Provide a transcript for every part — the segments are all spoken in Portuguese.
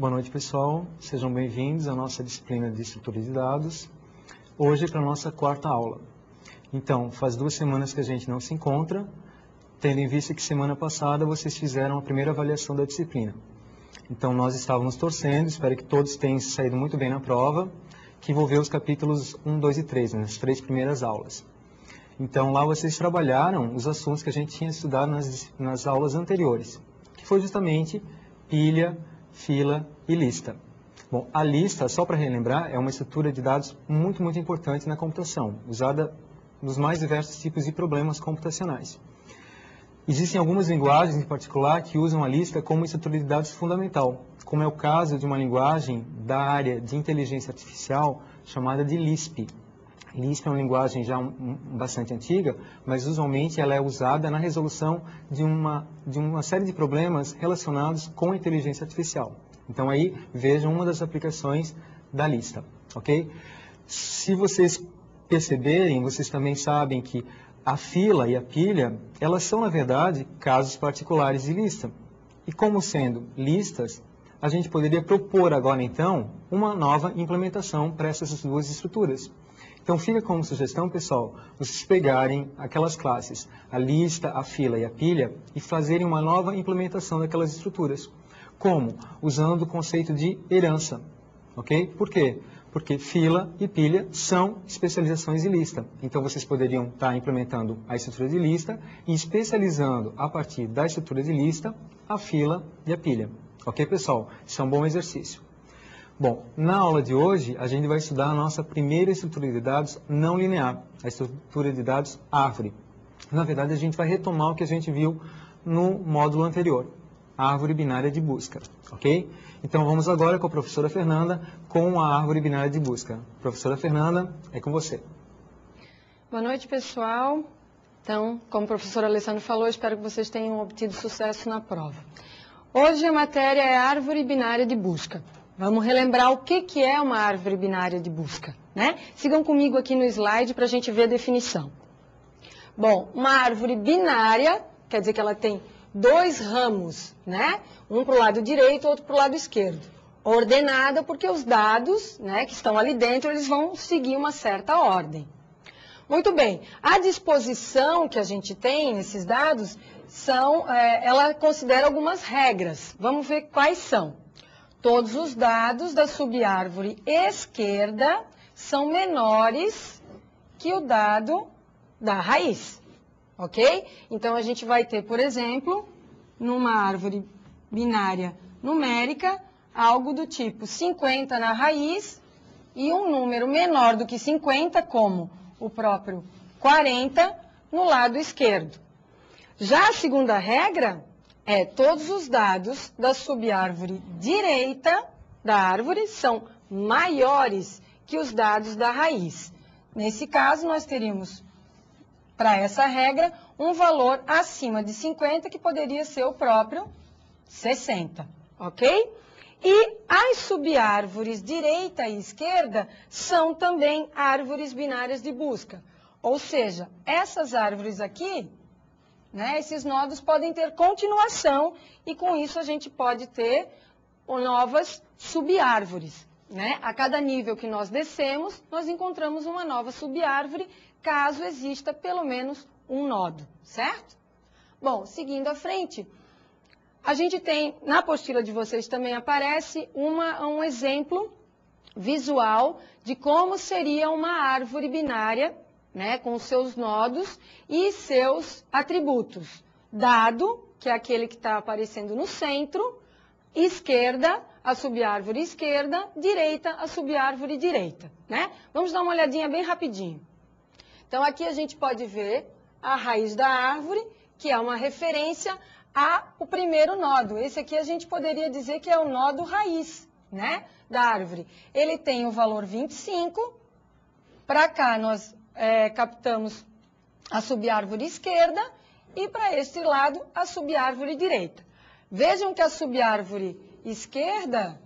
Boa noite, pessoal. Sejam bem-vindos à nossa disciplina de estrutura de dados. Hoje é para a nossa quarta aula. Então, faz 2 semanas que a gente não se encontra, tendo em vista que semana passada vocês fizeram a primeira avaliação da disciplina. Então, nós estávamos torcendo, espero que todos tenham saído muito bem na prova, que envolveu os capítulos 1, 2 e 3, né, as 3 primeiras aulas. Então, lá vocês trabalharam os assuntos que a gente tinha estudado nas aulas anteriores, que foi justamente pilha, fila e lista. Bom, a lista, só para relembrar, é uma estrutura de dados muito importante na computação, usada nos mais diversos tipos de problemas computacionais. Existem algumas linguagens em particular que usam a lista como estrutura de dados fundamental, como é o caso de uma linguagem da área de inteligência artificial chamada de Lisp. Lisp é uma linguagem já bastante antiga, mas usualmente ela é usada na resolução de uma série de problemas relacionados com a inteligência artificial. Então aí vejam uma das aplicações da lista, ok? Se vocês perceberem, vocês também sabem que a fila e a pilha, elas são na verdade casos particulares de lista. E como sendo listas, a gente poderia propor agora então uma nova implementação para essas duas estruturas. Então fica como sugestão, pessoal, vocês pegarem aquelas classes, a lista, a fila e a pilha, e fazerem uma nova implementação daquelas estruturas. Como? Usando o conceito de herança. Ok? Por quê? Porque fila e pilha são especializações de lista. Então vocês poderiam estar implementando a estrutura de lista e especializando a partir da estrutura de lista a fila e a pilha. Ok, pessoal? Isso é um bom exercício. Bom, na aula de hoje, a gente vai estudar a nossa primeira estrutura de dados não linear, a estrutura de dados árvore. Na verdade, a gente vai retomar o que a gente viu no módulo anterior, a árvore binária de busca, ok? Então, vamos agora com a professora Fernanda com a árvore binária de busca. Professora Fernanda, é com você. Boa noite, pessoal. Então, como o professor Alessandro falou, espero que vocês tenham obtido sucesso na prova. Hoje a matéria é árvore binária de busca. Vamos relembrar o que é uma árvore binária de busca, né? Sigam comigo aqui no slide para a gente ver a definição. Bom, uma árvore binária quer dizer que ela tem 2 ramos, né? Um para o lado direito, outro para o lado esquerdo. Ordenada porque os dados, né, que estão ali dentro, eles vão seguir uma certa ordem. Muito bem, a disposição que a gente tem nesses dados, ela considera algumas regras. Vamos ver quais são. Todos os dados da subárvore esquerda são menores que o dado da raiz, ok? Então, a gente vai ter, por exemplo, numa árvore binária numérica, algo do tipo 50 na raiz e um número menor do que 50, como o próprio 40, no lado esquerdo. Já a segunda regra todos os dados da subárvore direita da árvore são maiores que os dados da raiz. Nesse caso, nós teríamos, para essa regra, um valor acima de 50, que poderia ser o próprio 60, ok? E as subárvores direita e esquerda são também árvores binárias de busca. Ou seja, essas árvores aqui, né, esses nodos podem ter continuação e com isso a gente pode ter novas subárvores, né? A cada nível que nós descemos, nós encontramos uma nova subárvore, caso exista pelo menos um nodo, certo? Bom, seguindo à frente, a gente tem, na apostila de vocês também aparece um exemplo visual de como seria uma árvore binária, né, com seus nodos e seus atributos. Dado, que é aquele que está aparecendo no centro, esquerda, a subárvore esquerda, direita, a subárvore direita, né? Vamos dar uma olhadinha bem rapidinho. Então, aqui a gente pode ver a raiz da árvore, que é uma referência ao primeiro nodo. Esse aqui a gente poderia dizer que é o nodo raiz, né, da árvore. Ele tem o valor 25, para cá nós captamos a subárvore esquerda e para este lado a subárvore direita. Vejam que a subárvore esquerda,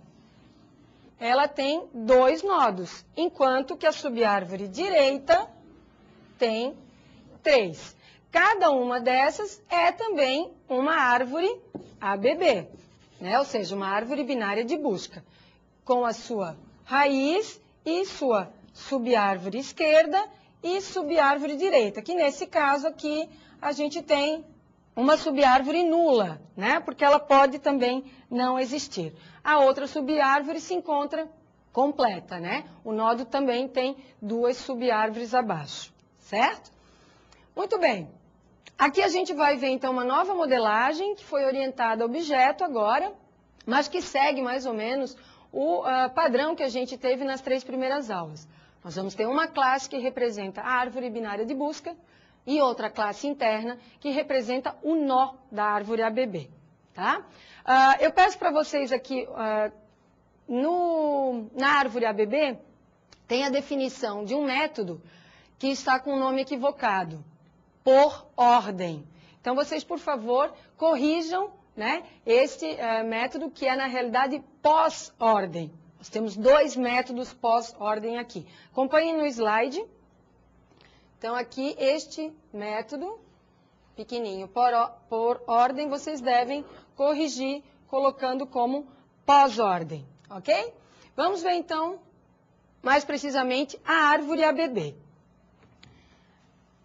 ela tem 2 nodos, enquanto que a subárvore direita tem 3. Cada uma dessas é também uma árvore ABB, né? Ou seja, uma árvore binária de busca, com a sua raiz e sua subárvore esquerda e subárvore direita, que nesse caso aqui a gente tem uma subárvore nula, né? Porque ela pode também não existir. A outra subárvore se encontra completa, né? O nodo também tem duas subárvores abaixo, certo? Muito bem. Aqui a gente vai ver então uma nova modelagem que foi orientada a objeto agora, mas que segue mais ou menos o padrão que a gente teve nas 3 primeiras aulas. Nós vamos ter uma classe que representa a árvore binária de busca e outra classe interna que representa o nó da árvore ABB, tá? Eu peço para vocês aqui, na árvore ABB, tem a definição de um método que está com o nome equivocado, por ordem. Então, vocês, por favor, corrijam, né, este método que é, na realidade, pós-ordem. Nós temos 2 métodos pós-ordem aqui. Acompanhem no slide. Então, aqui, este método, pequenininho, por ordem, vocês devem corrigir colocando como pós-ordem, ok? Vamos ver, então, mais precisamente, a árvore ABB.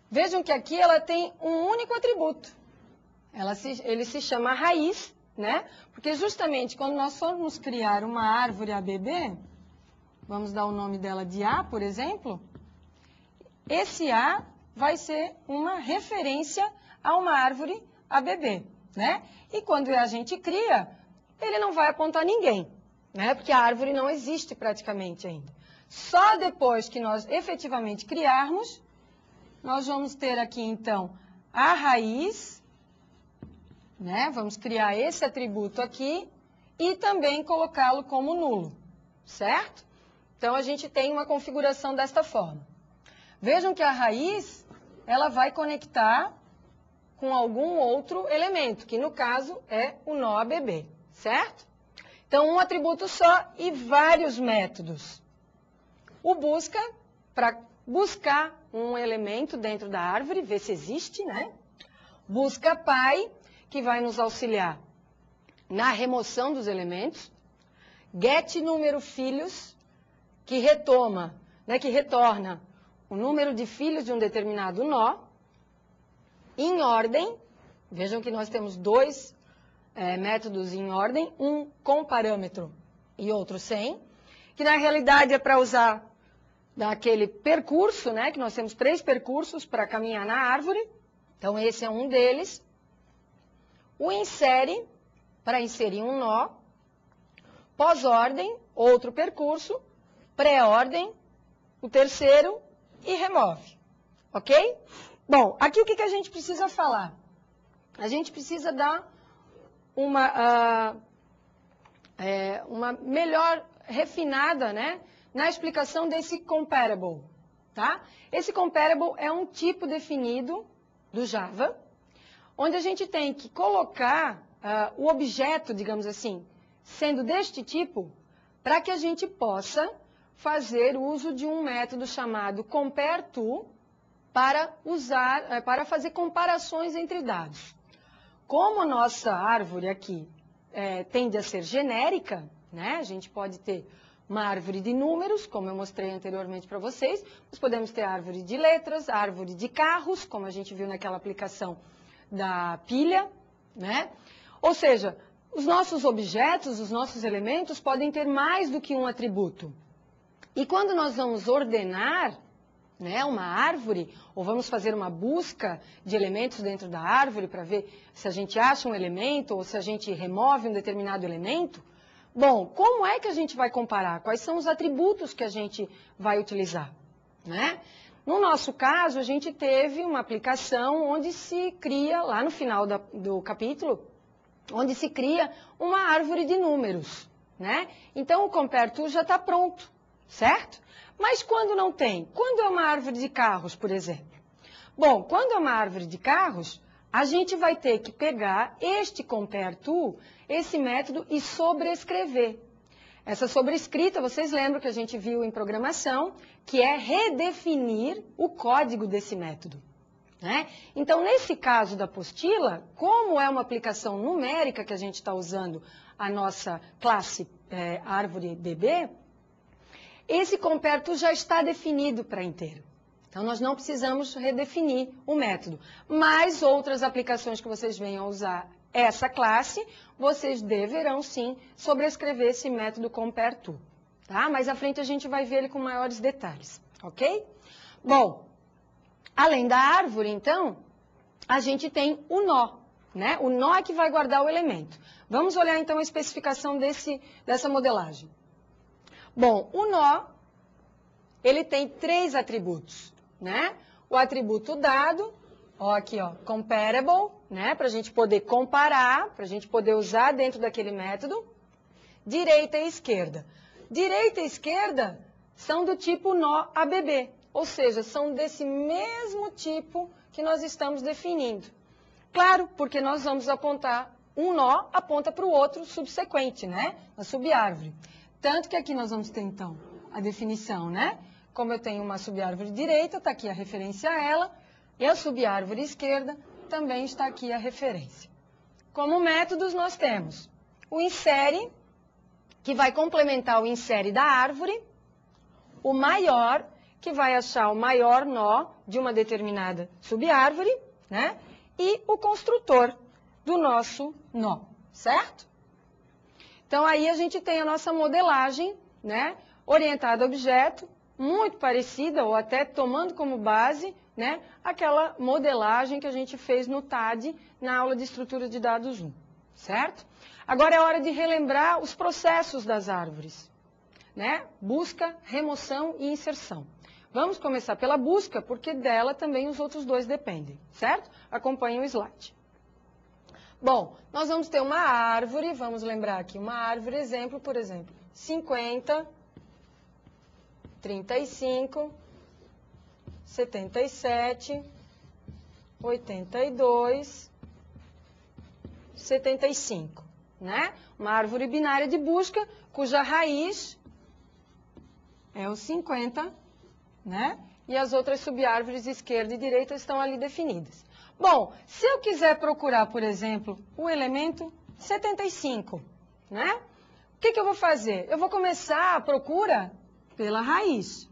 Vejam que aqui ela tem um único atributo. Ele se chama raiz, né? Porque justamente quando nós formos criar uma árvore ABB, vamos dar o nome dela de A, por exemplo, esse A vai ser uma referência a uma árvore ABB, né? E quando a gente cria, ele não vai apontar ninguém, né? Porque a árvore não existe praticamente ainda. Só depois que nós efetivamente criarmos, nós vamos ter aqui, então, a raiz, né? Vamos criar esse atributo aqui e também colocá-lo como nulo, certo? Então, a gente tem uma configuração desta forma. Vejam que a raiz, ela vai conectar com algum outro elemento, que no caso é o nó ABB, certo? Então, um atributo só e vários métodos. O busca, para buscar um elemento dentro da árvore, ver se existe, né? Busca pai, que vai nos auxiliar na remoção dos elementos. Get número filhos, que retorna o número de filhos de um determinado nó. Em ordem, vejam que nós temos 2 métodos em ordem, um com parâmetro e outro sem, que na realidade é para usar daquele percurso, né, que nós temos 3 percursos para caminhar na árvore, então esse é um deles. O insere, para inserir um nó. Pós-ordem, outro percurso. Pré-ordem, o terceiro, e remove, ok? Bom, aqui o que a gente precisa falar? A gente precisa dar uma melhor refinada, né, na explicação desse comparable, tá? Esse comparable é um tipo definido do Java, onde a gente tem que colocar o objeto, digamos assim, sendo deste tipo, para que a gente possa fazer uso de um método chamado compareTo para fazer comparações entre dados. Como a nossa árvore aqui tende a ser genérica, né? A gente pode ter uma árvore de números, como eu mostrei anteriormente para vocês, nós podemos ter árvore de letras, árvore de carros, como a gente viu naquela aplicação da pilha, né? Ou seja, os nossos objetos, os nossos elementos podem ter mais do que um atributo. E quando nós vamos ordenar, né, uma árvore, ou vamos fazer uma busca de elementos dentro da árvore para ver se a gente acha um elemento ou se a gente remove um determinado elemento, bom, como é que a gente vai comparar? Quais são os atributos que a gente vai utilizar, né? No nosso caso, a gente teve uma aplicação onde se cria, lá no final do capítulo, onde se cria uma árvore de números, né? Então, o compareTo já está pronto, certo? Mas quando não tem? Quando é uma árvore de carros, por exemplo? Bom, quando é uma árvore de carros, a gente vai ter que pegar este compareTo, esse método, e sobrescrever. Essa sobrescrita, vocês lembram que a gente viu em programação, que é redefinir o código desse método. né? Então, nesse caso da apostila, como é uma aplicação numérica que a gente está usando a nossa classe árvore BB, esse comperto já está definido para inteiro. Então, nós não precisamos redefinir o método. Mas outras aplicações que vocês venham a usar essa classe, vocês deverão sim sobrescrever esse método compare_to, tá? Mais à frente a gente vai ver ele com maiores detalhes, ok? Bom, além da árvore, então, a gente tem o nó, né? O nó é que vai guardar o elemento. Vamos olhar então a especificação dessa modelagem. Bom, o nó, ele tem 3 atributos, né? O atributo dado, ó, aqui, ó, comparable, né? Para a gente poder comparar, para a gente poder usar dentro daquele método. Direita e esquerda. Direita e esquerda são do tipo nó ABB, ou seja, são desse mesmo tipo que nós estamos definindo. Claro, porque nós vamos apontar, um nó aponta para o outro subsequente, né? A subárvore. Tanto que aqui nós vamos ter, então, a definição, né? Como eu tenho uma subárvore direita, está aqui a referência a ela, e a subárvore esquerda também está aqui a referência. Como métodos, nós temos o insere, que vai complementar o insere da árvore, o maior, que vai achar o maior nó de uma determinada subárvore, né? E o construtor do nosso nó, certo? Então, aí a gente tem a nossa modelagem, né? Orientada a objeto, muito parecida, ou até tomando como base, né? Aquela modelagem que a gente fez no TAD, na aula de estrutura de dados 1, certo? Agora é hora de relembrar os processos das árvores, né? Busca, remoção e inserção. Vamos começar pela busca, porque dela também os outros dois dependem, certo? Acompanhe o slide. Bom, nós vamos ter uma árvore, vamos lembrar aqui, uma árvore exemplo, por exemplo, 50, 35, 77, 82, 75, né? Uma árvore binária de busca, cuja raiz é o 50, né? E as outras subárvores esquerda e direita estão ali definidas. Bom, se eu quiser procurar, por exemplo, o elemento 75, né? O que eu vou fazer? Eu vou começar a procura pela raiz.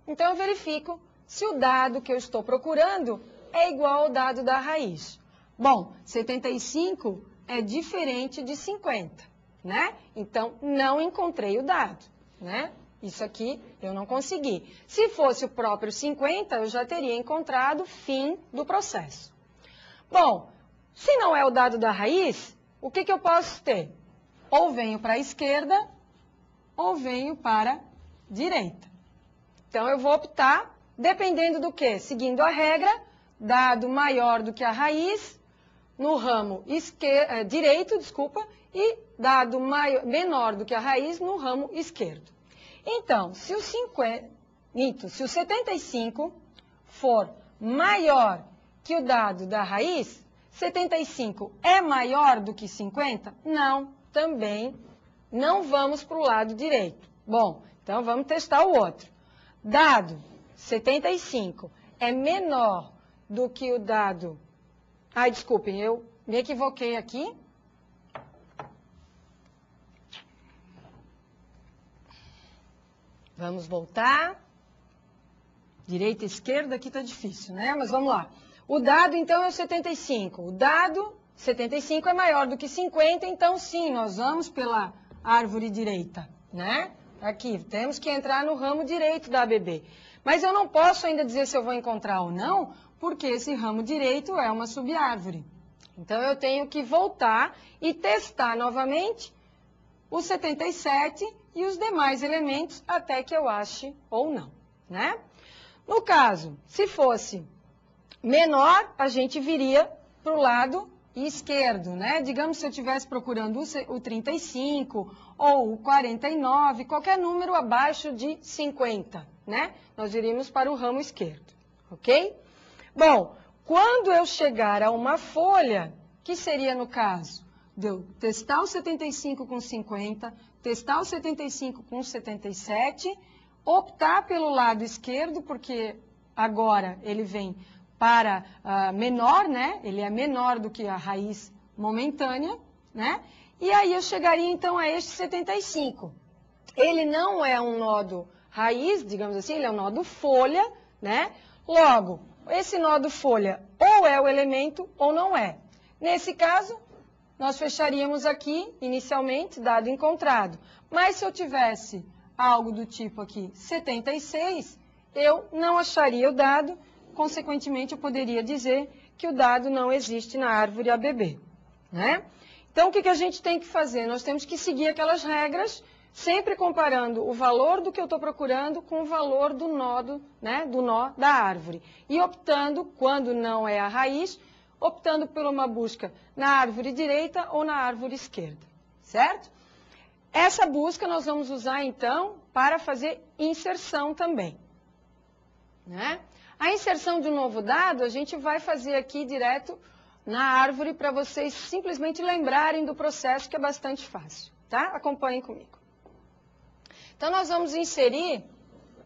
Então, eu verifico se o dado que eu estou procurando é igual ao dado da raiz. Bom, 75 é diferente de 50, né? Então, não encontrei o dado, né? Isso aqui eu não consegui. Se fosse o próprio 50, eu já teria encontrado o fim do processo. Bom, se não é o dado da raiz, o que eu posso ter? Ou venho para a esquerda, ou venho para a direita. Então, eu vou optar, dependendo do quê? Seguindo a regra, dado maior do que a raiz, no ramo direito, e dado menor do que a raiz, no ramo esquerdo. Então, se o 75 for maior que o dado da raiz, 75 é maior do que 50? Não, também não vamos para o lado direito. Bom, então vamos testar o outro. Dado 75 é menor do que o dado... Ai, desculpem, eu me equivoquei aqui. Vamos voltar. Direita e esquerda, aqui está difícil, né? Mas vamos lá. O dado, então, é o 75. O dado 75 é maior do que 50, então, sim, nós vamos pela árvore direita, né? Aqui, temos que entrar no ramo direito da ABB. Mas eu não posso ainda dizer se eu vou encontrar ou não, porque esse ramo direito é uma subárvore. Então, eu tenho que voltar e testar novamente o 77 e os demais elementos até que eu ache ou não, né? No caso, se fosse menor, a gente viria para o lado esquerdo, né? Digamos, se eu estivesse procurando o 35 ou o 49, qualquer número abaixo de 50, né? Nós iríamos para o ramo esquerdo, ok? Bom, quando eu chegar a uma folha, que seria no caso de eu testar o 75 com 50, testar o 75 com 77, optar pelo lado esquerdo, porque agora ele vem para menor, né? Ele é menor do que a raiz momentânea, né? E aí eu chegaria então a este 75. Ele não é um nodo raiz, digamos assim, ele é um nodo folha, né? Logo, esse nodo folha ou é o elemento ou não é. Nesse caso, nós fecharíamos aqui, inicialmente, dado encontrado. Mas se eu tivesse algo do tipo aqui 76, eu não acharia o dado, consequentemente eu poderia dizer que o dado não existe na árvore ABB, né? Então, o que a gente tem que fazer? Nós temos que seguir aquelas regras, sempre comparando o valor do que eu estou procurando com o valor do nodo, né, do nó da árvore. E optando, quando não é a raiz, optando por uma busca na árvore direita ou na árvore esquerda, certo? Essa busca nós vamos usar, então, para fazer inserção também, né? A inserção de um novo dado, a gente vai fazer aqui direto na árvore para vocês simplesmente lembrarem do processo, que é bastante fácil, tá? Acompanhem comigo. Então, nós vamos inserir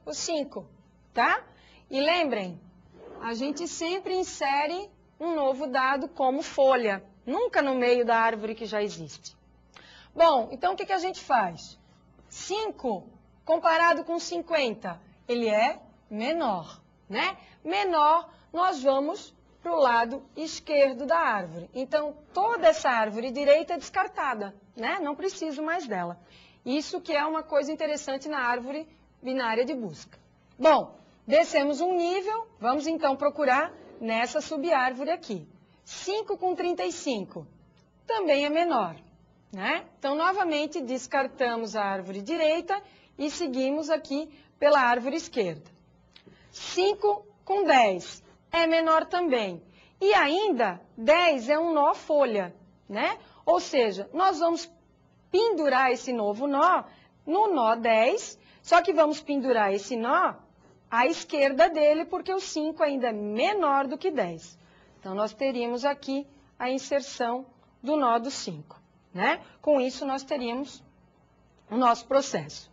o 5, tá? E lembrem, a gente sempre insere um novo dado como folha, nunca no meio da árvore que já existe. Bom, então o que a gente faz? 5 comparado com 50, ele é menor, né? Menor, nós vamos para o lado esquerdo da árvore. Então, toda essa árvore direita é descartada, né? Não preciso mais dela. Isso que é uma coisa interessante na árvore binária de busca. Bom, descemos um nível, vamos então procurar nessa subárvore aqui. 5 com 35, também é menor, né? Então, novamente, descartamos a árvore direita e seguimos aqui pela árvore esquerda. 5 com 10, é menor também. E ainda, 10 é um nó folha, né? Ou seja, nós vamos pendurar esse novo nó no nó 10, só que vamos pendurar esse nó à esquerda dele, porque o 5 ainda é menor do que 10. Então, nós teríamos aqui a inserção do nó do 5, né? Com isso, nós teríamos o nosso processo.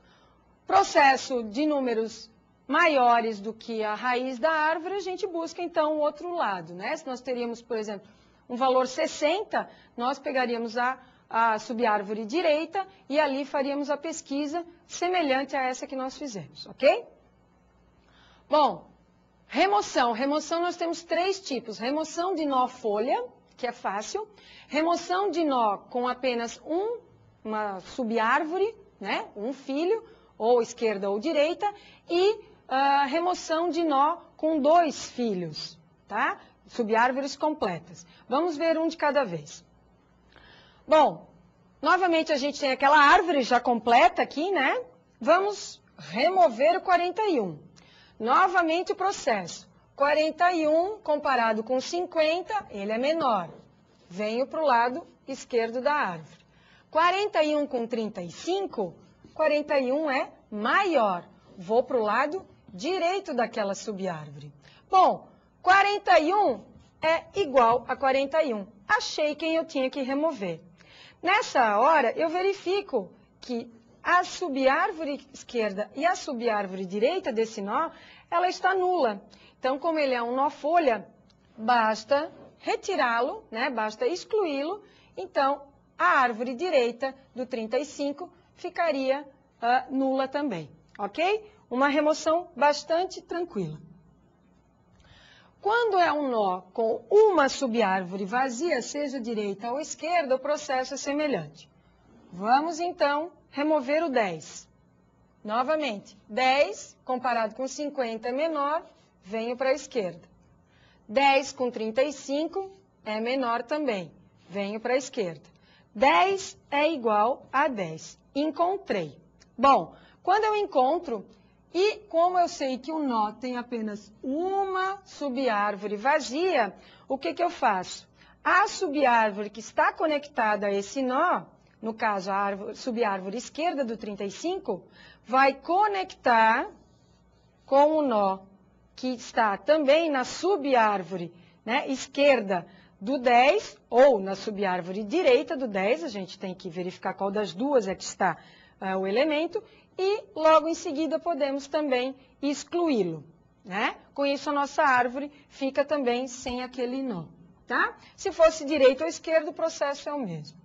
Processo de números maiores do que a raiz da árvore, a gente busca, então, o outro lado, né? Se nós teríamos, por exemplo, um valor 60, nós pegaríamos a subárvore direita e ali faríamos a pesquisa semelhante a essa que nós fizemos, ok? Bom, remoção. Remoção nós temos 3 tipos. Remoção de nó folha, que é fácil. Remoção de nó com apenas uma subárvore, né? Um filho, ou esquerda ou direita. E remoção de nó com 2 filhos, tá? Subárvores completas. Vamos ver um de cada vez. Bom, novamente a gente tem aquela árvore já completa aqui, né? Vamos remover o 41. Novamente o processo. 41 comparado com 50, ele é menor. Venho para o lado esquerdo da árvore. 41 com 35, 41 é maior. Vou para o lado direito daquela subárvore. Bom, 41 é igual a 41. Achei quem eu tinha que remover. Nessa hora, eu verifico que a subárvore esquerda e a subárvore direita desse nó, ela está nula. Então, como ele é um nó folha, basta retirá-lo, né? Basta excluí-lo. Então, a árvore direita do 35 ficaria nula também, ok? Uma remoção bastante tranquila. Quando é um nó com uma subárvore vazia, seja direita ou esquerda, o processo é semelhante. Vamos, então, remover o 10. Novamente, 10 comparado com 50 é menor, venho para a esquerda. 10 com 35 é menor também, venho para a esquerda. 10 é igual a 10. Encontrei. Bom, quando eu encontro, e como eu sei que o nó tem apenas uma subárvore vazia, o que eu faço? A subárvore que está conectada a esse nó, no caso a subárvore esquerda do 35, vai conectar com o nó que está também na subárvore, né, esquerda do 10, ou na subárvore direita do 10, a gente tem que verificar qual das duas é que está o elemento, e logo em seguida podemos também excluí-lo, né? Com isso, a nossa árvore fica também sem aquele nó, tá? Se fosse direita ou esquerda, o processo é o mesmo.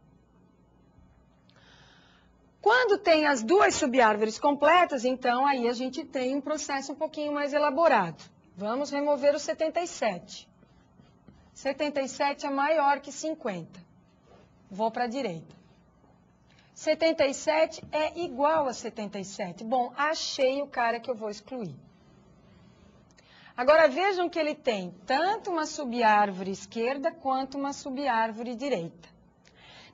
Quando tem as duas subárvores completas, então aí a gente tem um processo um pouquinho mais elaborado. Vamos remover o 77. 77 é maior que 50. Vou para a direita. 77 é igual a 77. Bom, achei o cara que eu vou excluir. Agora vejam que ele tem tanto uma subárvore esquerda quanto uma subárvore direita.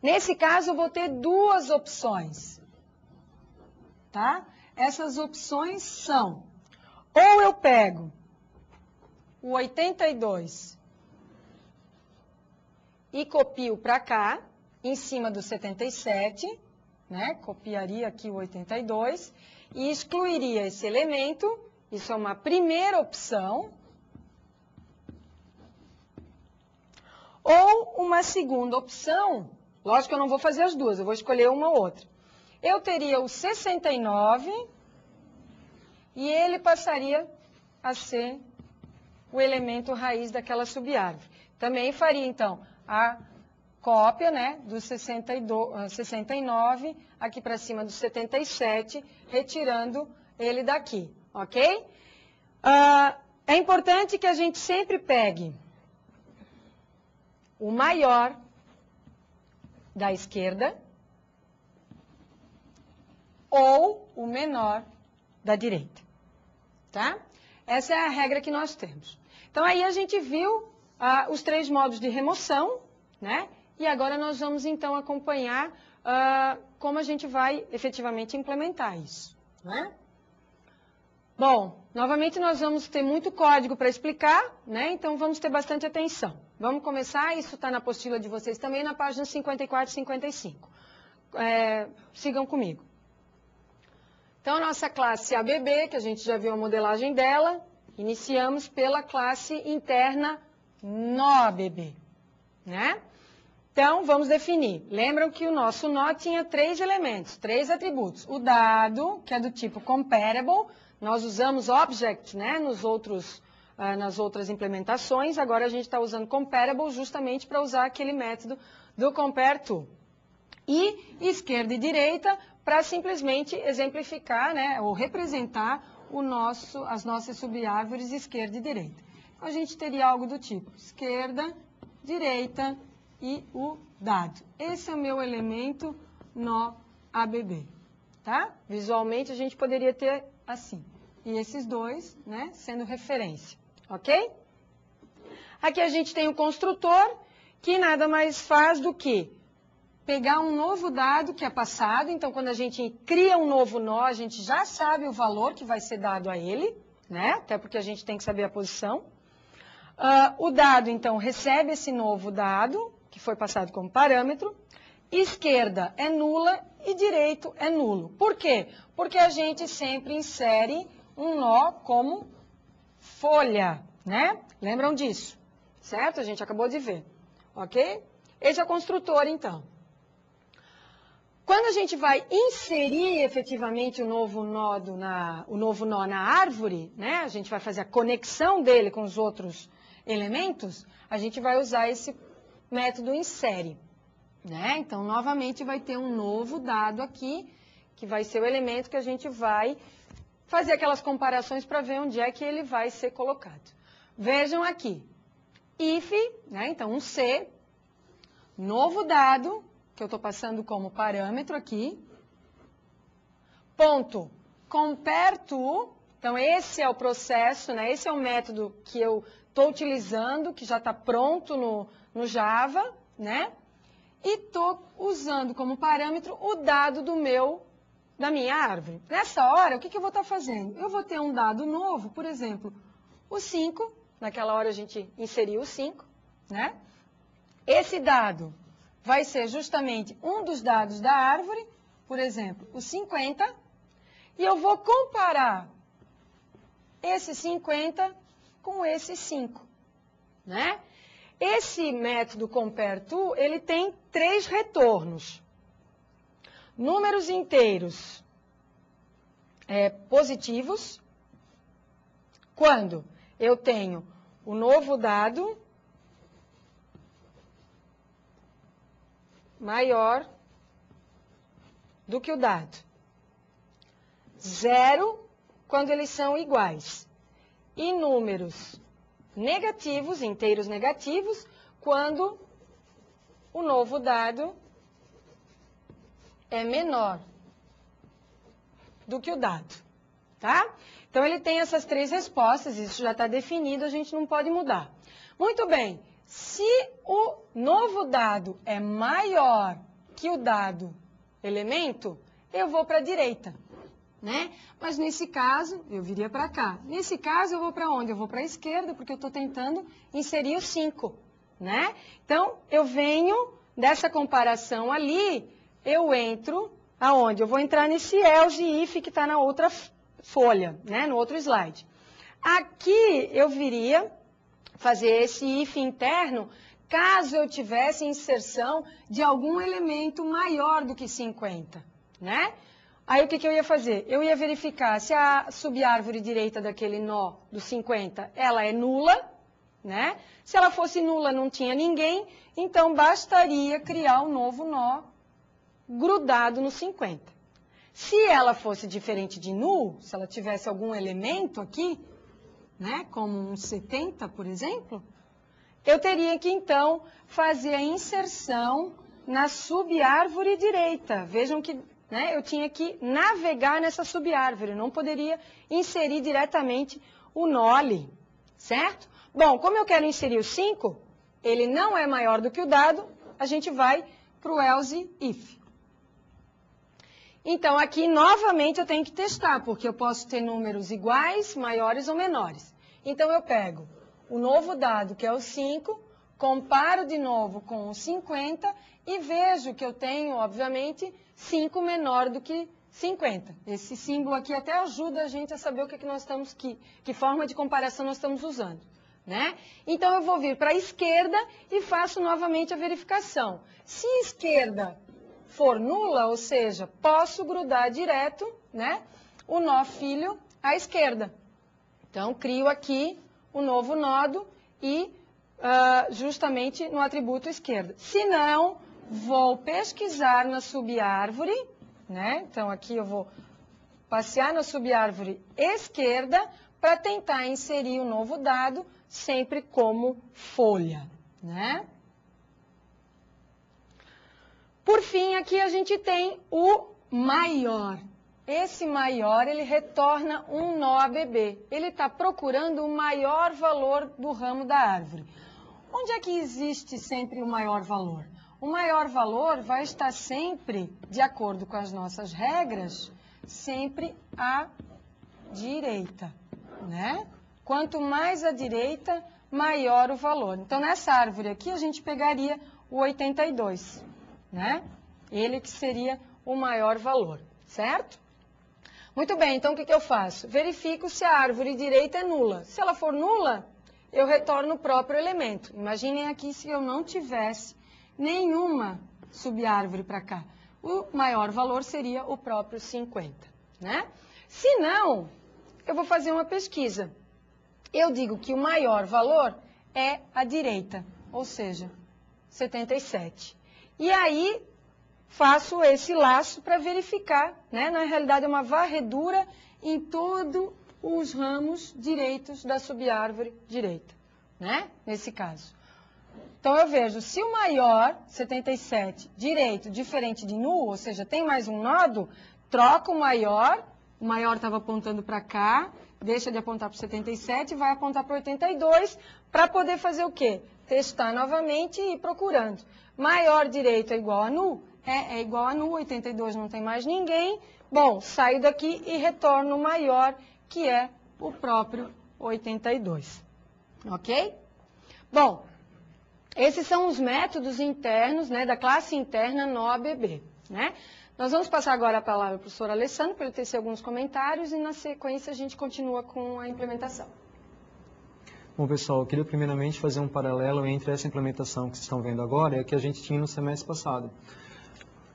Nesse caso, eu vou ter duas opções. Tá? Essas opções são, ou eu pego o 82 e copio para cá, em cima do 77, né? Copiaria aqui o 82 e excluiria esse elemento. Isso é uma primeira opção. Ou uma segunda opção, lógico que eu não vou fazer as duas, eu vou escolher uma ou outra. Eu teria o 69 e ele passaria a ser o elemento raiz daquela subárvore. Também faria, então, a cópia, né, do 69 aqui para cima do 77, retirando ele daqui, ok? É importante que a gente sempre pegue o maior da esquerda ou o menor da direita, tá? Essa é a regra que nós temos. Então, aí a gente viu os três modos de remoção, né? E agora nós vamos, então, acompanhar como a gente vai efetivamente implementar isso, né? Bom, novamente nós vamos ter muito código para explicar, né? Então, vamos ter bastante atenção. Vamos começar, isso está na apostila de vocês também, na página 54 e 55. Sigam comigo. Então, a nossa classe ABB, que a gente já viu a modelagem dela, iniciamos pela classe interna NoABB, né? Então, vamos definir. Lembram que o nosso nó tinha três elementos, três atributos. O dado, que é do tipo comparable, nós usamos object, né, nas outras implementações, agora a gente está usando comparable justamente para usar aquele método do compareTo. E esquerda e direita para simplesmente exemplificar, né, ou representar as nossas subárvores esquerda e direita. Então, a gente teria algo do tipo esquerda, direita e o dado. Esse é o meu elemento nó ABB, tá? Visualmente a gente poderia ter assim. E esses dois, né, sendo referência, ok? Aqui a gente tem o construtor, que nada mais faz do que pegar um novo dado que é passado. Então, quando a gente cria um novo nó, a gente já sabe o valor que vai ser dado a ele, né? Até porque a gente tem que saber a posição. O dado, então, recebe esse novo dado, que foi passado como parâmetro. Esquerda é nula e direito é nulo. Por quê? Porque a gente sempre insere um nó como folha, né? Lembram disso, certo? A gente acabou de ver, ok? Esse é o construtor, então. Quando a gente vai inserir efetivamente o novo nó na árvore, né? A gente vai fazer a conexão dele com os outros elementos, a gente vai usar esse método insere, né? Então, novamente, vai ter um novo dado aqui, que vai ser o elemento que a gente vai fazer aquelas comparações para ver onde é que ele vai ser colocado. Vejam aqui, if, né? Então, um C, novo dado, que eu estou passando como parâmetro aqui, ponto, compareTo, então esse é o processo, né? Esse é o método que eu estou utilizando, que já está pronto no Java, né? E estou usando como parâmetro o dado da minha árvore. Nessa hora, o que eu vou estar fazendo? Eu vou ter um dado novo, por exemplo, o 5, naquela hora a gente inseriu o 5, né? Esse dado vai ser justamente um dos dados da árvore, por exemplo, o 50, e eu vou comparar esse 50 com esse 5, né? Esse método compareTo, ele tem três retornos. Números inteiros positivos, Quando eu tenho o novo dado maior do que o dado. 0 quando eles são iguais. E números negativos, inteiros negativos, quando o novo dado é menor do que o dado, tá? Então, ele tem essas 3 respostas, isso já está definido, a gente não pode mudar. Muito bem, se o novo dado é maior que o dado elemento, eu vou para a direita, né? Mas nesse caso, eu viria para cá. Nesse caso, eu vou para onde? Eu vou para a esquerda, porque eu estou tentando inserir o 5, né? Então, eu venho dessa comparação ali, eu entro aonde? Eu vou entrar nesse else if que está na outra folha, né? No outro slide. Aqui, eu viria fazer esse if interno, caso eu tivesse inserção de algum elemento maior do que 50, né? Aí, o que eu ia fazer? Eu ia verificar se a subárvore direita daquele nó do 50, ela é nula, né? Se ela fosse nula, não tinha ninguém, então bastaria criar um novo nó grudado no 50. Se ela fosse diferente de null, se ela tivesse algum elemento aqui, né, como um 70, por exemplo, eu teria que, então, fazer a inserção na subárvore direita. Vejam que, né, eu tinha que navegar nessa subárvore, não poderia inserir diretamente o nó ali, certo? Bom, como eu quero inserir o 5, ele não é maior do que o dado, a gente vai para o else if. Então, aqui, novamente, eu tenho que testar, porque eu posso ter números iguais, maiores ou menores. Então, eu pego o novo dado, que é o 5, comparo de novo com o 50 e vejo que eu tenho, obviamente, 5 menor do que 50. Esse símbolo aqui até ajuda a gente a saber o que nós estamos, que forma de comparação nós estamos usando, né? Então, eu vou vir para a esquerda e faço novamente a verificação. Se a esquerda for nula, ou seja, posso grudar direto, né, o nó filho à esquerda. Então, crio aqui o novo nodo e justamente no atributo esquerda. Se não, vou pesquisar na subárvore, né? Então, aqui eu vou passear na subárvore esquerda para tentar inserir o novo dado sempre como folha, né? Por fim, aqui a gente tem o maior. Esse maior, ele retorna um nó ABB. Ele está procurando o maior valor do ramo da árvore. Onde é que existe sempre o maior valor? O maior valor vai estar sempre, de acordo com as nossas regras, sempre à direita, né? Quanto mais à direita, maior o valor. Então, nessa árvore aqui, a gente pegaria o 82. Né? Ele que seria o maior valor, certo? Muito bem, então o que eu faço? Verifico se a árvore direita é nula. Se ela for nula, eu retorno o próprio elemento. Imaginem aqui se eu não tivesse nenhuma subárvore para cá. O maior valor seria o próprio 50, né? Se não, eu vou fazer uma pesquisa. Eu digo que o maior valor é a direita, ou seja, 77. E aí, faço esse laço para verificar, né? Na realidade, é uma varredura em todos os ramos direitos da subárvore direita, né? Nesse caso. Então, eu vejo, se o maior, 77, direito, diferente de null, ou seja, tem mais um nodo, troca o maior estava apontando para cá, deixa de apontar para 77 e vai apontar para 82, para poder fazer o quê? Testar novamente e ir procurando. Maior direito é igual a null? É igual a null, 82 não tem mais ninguém. Bom, saio daqui e retorno o maior, que é o próprio 82. Ok? Bom, esses são os métodos internos, né, da classe interna no ABB, né? Nós vamos passar agora a palavra ao professor Alessandro, para ele tecer alguns comentários, e na sequência a gente continua com a implementação. Bom, pessoal, eu queria primeiramente fazer um paralelo entre essa implementação que vocês estão vendo agora e a que a gente tinha no semestre passado.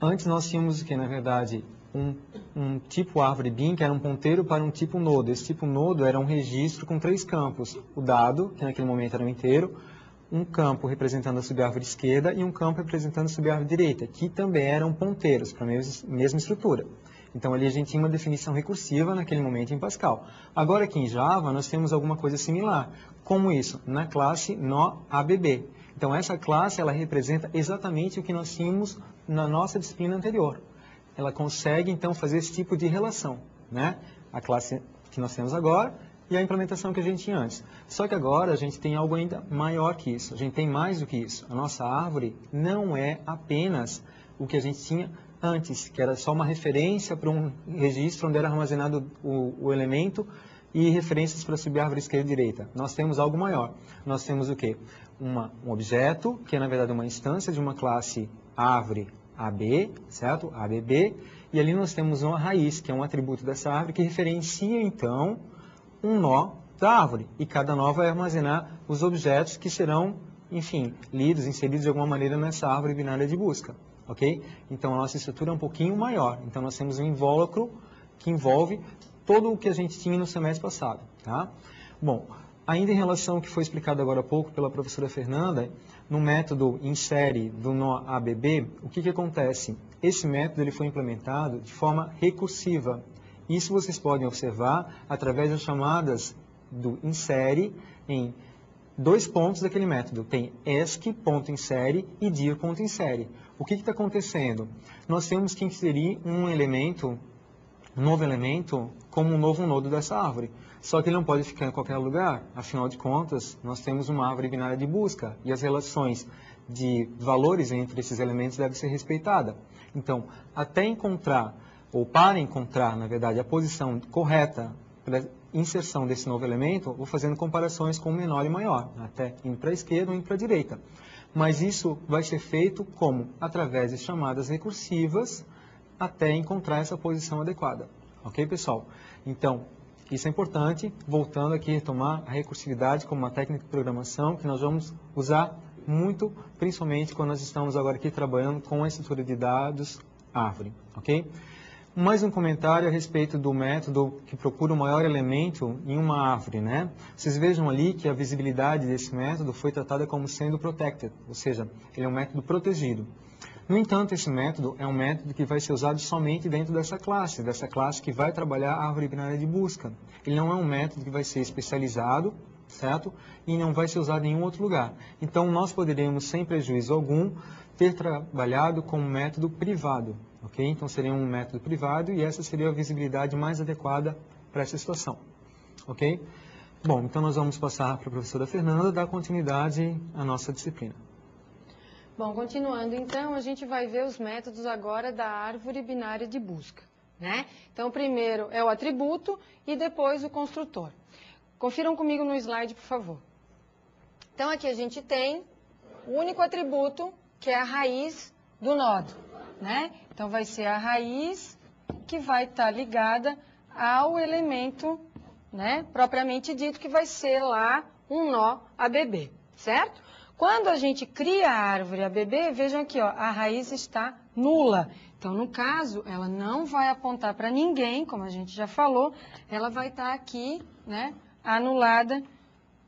Antes nós tínhamos o que, na verdade, um tipo árvore bin, que era um ponteiro para um tipo nodo. Esse tipo nodo era um registro com 3 campos. O dado, que naquele momento era um inteiro, um campo representando a subárvore esquerda e um campo representando a subárvore direita, que também eram ponteiros para a mesma estrutura. Então ali a gente tinha uma definição recursiva naquele momento em Pascal. Agora aqui em Java nós temos alguma coisa similar. Como isso? Na classe NoABB. Então essa classe ela representa exatamente o que nós tínhamos na nossa disciplina anterior. Ela consegue então fazer esse tipo de relação, né? A classe que nós temos agora e a implementação que a gente tinha antes. Só que agora a gente tem algo ainda maior que isso. A gente tem mais do que isso. A nossa árvore não é apenas o que a gente tinha antes, que era só uma referência para um registro onde era armazenado o elemento e referências para a subárvore esquerda e direita. Nós temos algo maior. Nós temos o quê? Um objeto, que é na verdade uma instância de uma classe árvore AB, certo? ABB, e ali nós temos uma raiz, que é um atributo dessa árvore, que referencia então um nó da árvore. E cada nó vai armazenar os objetos que serão, enfim, lidos, inseridos de alguma maneira nessa árvore binária de busca. Ok? Então a nossa estrutura é um pouquinho maior. Então nós temos um invólucro que envolve todo o que a gente tinha no semestre passado. Tá? Bom, ainda em relação ao que foi explicado agora há pouco pela professora Fernanda, no método insere do nó ABB, o que acontece? Esse método ele foi implementado de forma recursiva. Isso vocês podem observar através das chamadas do insere em 2 pontos daquele método. Tem esc.insere e dir.insere. O que está acontecendo? Nós temos que inserir um novo elemento, como um novo nodo dessa árvore. Só que ele não pode ficar em qualquer lugar. Afinal de contas, nós temos uma árvore binária de busca e as relações de valores entre esses elementos devem ser respeitadas. Então, até encontrar, ou para encontrar, na verdade, a posição correta para inserção desse novo elemento, vou fazendo comparações com o menor e maior, até indo para a esquerda ou indo para a direita. Mas isso vai ser feito como? Através de chamadas recursivas até encontrar essa posição adequada. Ok, pessoal? Então, isso é importante. Voltando aqui a retomar a recursividade como uma técnica de programação que nós vamos usar muito, principalmente quando nós estamos agora aqui trabalhando com a estrutura de dados árvore. Ok? Mais um comentário a respeito do método que procura o maior elemento em uma árvore, né? Vocês vejam ali que a visibilidade desse método foi tratada como sendo protected, ou seja, ele é um método protegido. No entanto, esse método é um método que vai ser usado somente dentro dessa classe que vai trabalhar a árvore binária de busca. Ele não é um método que vai ser especializado, certo? E não vai ser usado em nenhum outro lugar. Então, nós poderíamos, sem prejuízo algum, ter trabalhado com um método privado. Ok? Então seria um método privado e essa seria a visibilidade mais adequada para essa situação. Ok? Bom, então nós vamos passar para a professora Fernanda dar continuidade à nossa disciplina. Bom, continuando então, a gente vai ver os métodos agora da árvore binária de busca, né? Então, primeiro é o atributo e depois o construtor. Confiram comigo no slide, por favor. Então, aqui a gente tem o único atributo, que é a raiz do nodo, né? Então, vai ser a raiz que vai estar ligada ao elemento, né, propriamente dito, que vai ser lá um nó ABB, certo? Quando a gente cria a árvore ABB, vejam aqui, ó, a raiz está nula. Então, no caso, ela não vai apontar para ninguém, como a gente já falou, ela vai estar aqui, né, anulada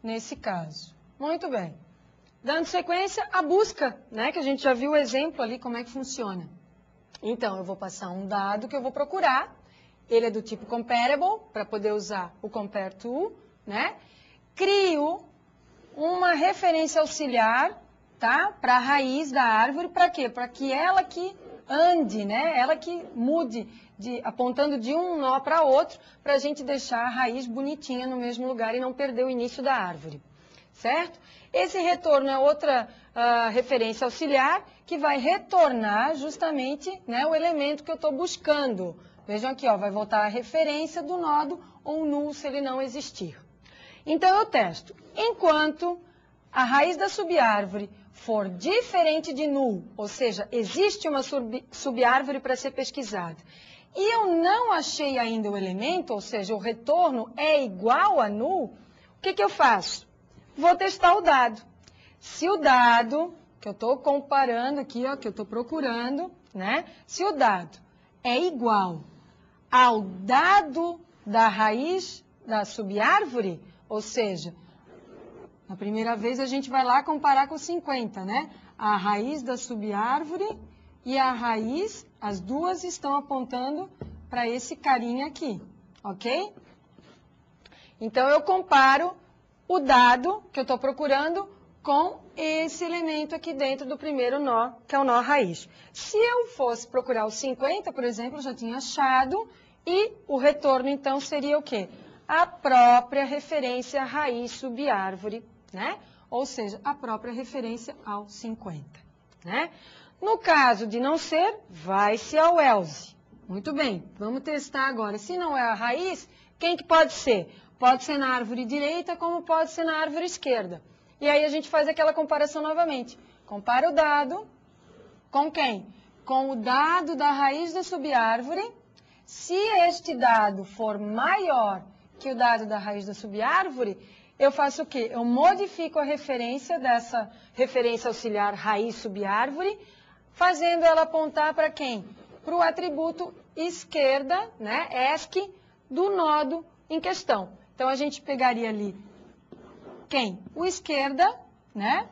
nesse caso. Muito bem. Dando sequência, a busca, né, que a gente já viu o exemplo ali, como é que funciona. Então, eu vou passar um dado que eu vou procurar. Ele é do tipo comparable, para poder usar o compare to, né? Crio uma referência auxiliar, tá? Para a raiz da árvore, para quê? Para que ela que ande, né? Ela que mude, apontando de um nó para outro, para a gente deixar a raiz bonitinha no mesmo lugar e não perder o início da árvore, certo? Esse retorno é outra referência auxiliar que vai retornar justamente, né, o elemento que eu estou buscando. Vejam aqui, ó, vai voltar a referência do nodo ou null se ele não existir. Então, eu testo. Enquanto a raiz da subárvore for diferente de null, ou seja, existe uma subárvore para ser pesquisada, e eu não achei ainda o elemento, ou seja, o retorno é igual a null, o que eu faço? Vou testar o dado. Se o dado que eu estou comparando aqui, ó, que eu estou procurando, né? Se o dado é igual ao dado da raiz da subárvore, ou seja, na primeira vez a gente vai lá comparar com 50, né? A raiz da subárvore e a raiz, as duas estão apontando para esse carinha aqui, ok? Então, eu comparo o dado que eu estou procurando com esse elemento aqui dentro do primeiro nó, que é o nó raiz. Se eu fosse procurar o 50, por exemplo, eu já tinha achado, e o retorno, então, seria o quê? A própria referência raiz subárvore, né? Ou seja, a própria referência ao 50, né? No caso de não ser, vai-se ao else. Muito bem, vamos testar agora. Se não é a raiz, quem que pode ser? Pode ser na árvore direita, como pode ser na árvore esquerda. E aí a gente faz aquela comparação novamente. Compara o dado com quem? Com o dado da raiz da subárvore. Se este dado for maior que o dado da raiz da subárvore, eu faço o quê? Eu modifico a referência dessa referência auxiliar raiz subárvore, fazendo ela apontar para quem? Para o atributo esquerda, né? ESC, do nodo em questão. Então, a gente pegaria ali quem? O esquerda, né?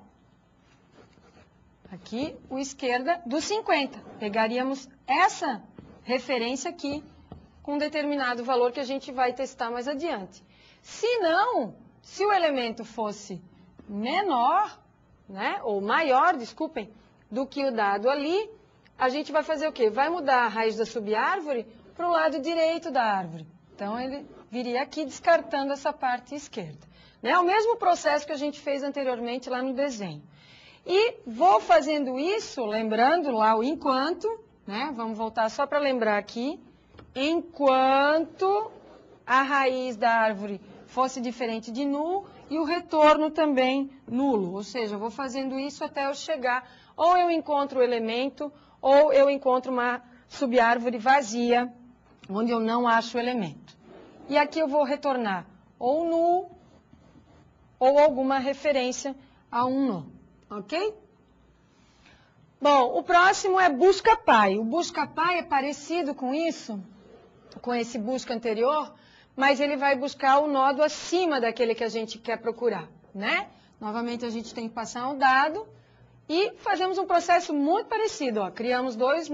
Aqui, o esquerda do 50. Pegaríamos essa referência aqui com um determinado valor que a gente vai testar mais adiante. Se não, se o elemento fosse menor, né? Ou maior, desculpem, do que o dado ali, a gente vai fazer o quê? Vai mudar a raiz da subárvore para o lado direito da árvore. Então, ele viria aqui descartando essa parte esquerda. Né? O mesmo processo que a gente fez anteriormente lá no desenho. E vou fazendo isso, lembrando lá o enquanto, né? Vamos voltar só para lembrar aqui. Enquanto a raiz da árvore fosse diferente de nulo e o retorno também nulo. Ou seja, eu vou fazendo isso até eu chegar, ou eu encontro o elemento, ou eu encontro uma subárvore vazia, onde eu não acho o elemento. E aqui eu vou retornar ou nulo, ou alguma referência a um nó, ok? Bom, o próximo é busca-pai. O busca-pai é parecido com isso, com esse busca anterior, mas ele vai buscar o nodo acima daquele que a gente quer procurar, né? Novamente, a gente tem que passar um dado e fazemos um processo muito parecido. Ó. Criamos duas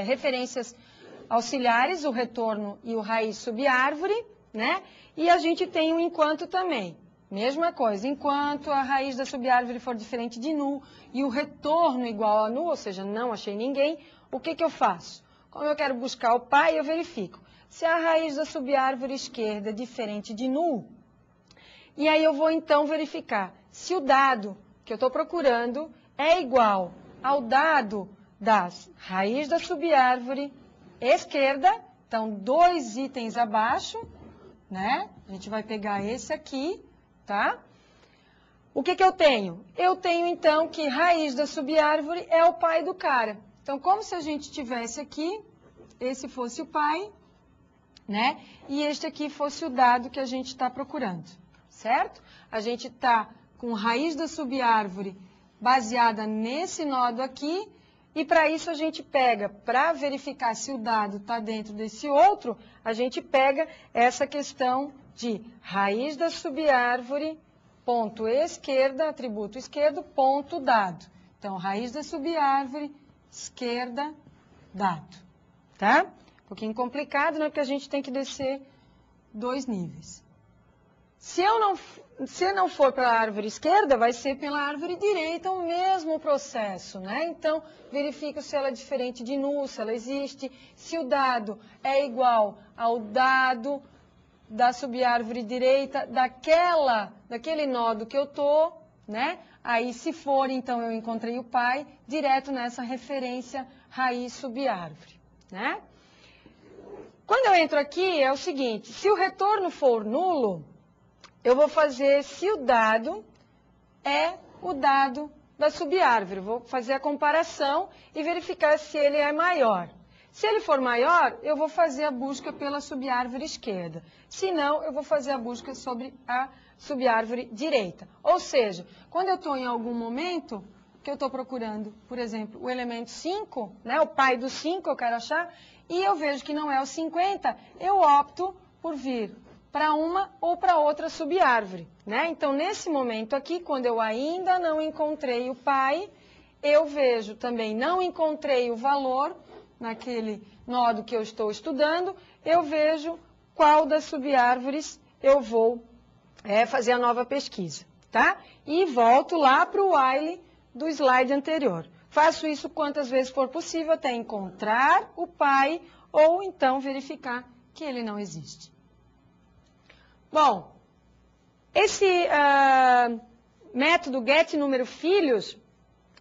referências auxiliares, o retorno e o raiz subárvore, né? E a gente tem um enquanto também. Mesma coisa, enquanto a raiz da subárvore for diferente de null e o retorno igual a null, ou seja, não achei ninguém, o que eu faço? Como eu quero buscar o pai, eu verifico. Se a raiz da subárvore esquerda é diferente de null, e aí eu vou então verificar se o dado que eu estou procurando é igual ao dado da raiz da subárvore esquerda, então 2 itens abaixo, né? A gente vai pegar esse aqui, tá? O que eu tenho? Eu tenho então que raiz da subárvore é o pai do cara. Então, como se a gente tivesse aqui, esse fosse o pai, né? E este aqui fosse o dado que a gente está procurando, certo? A gente está com raiz da subárvore baseada nesse nodo aqui, e para isso a gente pega, para verificar se o dado está dentro desse outro, a gente pega essa questão de raiz da subárvore, ponto esquerda, atributo esquerdo, ponto dado. Então, raiz da subárvore, esquerda, dado. Tá? Um pouquinho complicado, né? Porque a gente tem que descer 2 níveis. Se não for pela árvore esquerda, vai ser pela árvore direita o mesmo processo, né? Então, verifico se ela é diferente de null, se ela existe, se o dado é igual ao dado da subárvore direita daquele nodo que eu tô, né? Aí, se for, então, eu encontrei o pai direto nessa referência raiz subárvore, né? Quando eu entro aqui, é o seguinte, se o retorno for nulo, eu vou fazer se o dado é o dado da subárvore. Vou fazer a comparação e verificar se ele é maior. Se ele for maior, eu vou fazer a busca pela subárvore esquerda. Se não, eu vou fazer a busca sobre a subárvore direita. Ou seja, quando eu estou em algum momento, que eu estou procurando, por exemplo, o elemento 5, né, o pai do 5 eu quero achar, e eu vejo que não é o 50, eu opto por vir para uma ou para outra subárvore, né? Então, nesse momento aqui, quando eu ainda não encontrei o pai, eu vejo também, não encontrei o valor naquele nodo que eu estou estudando, eu vejo qual das subárvores eu vou fazer a nova pesquisa, tá? E volto lá para o while do slide anterior. Faço isso quantas vezes for possível até encontrar o pai ou então verificar que ele não existe. Bom, esse método getNúmeroFilhos,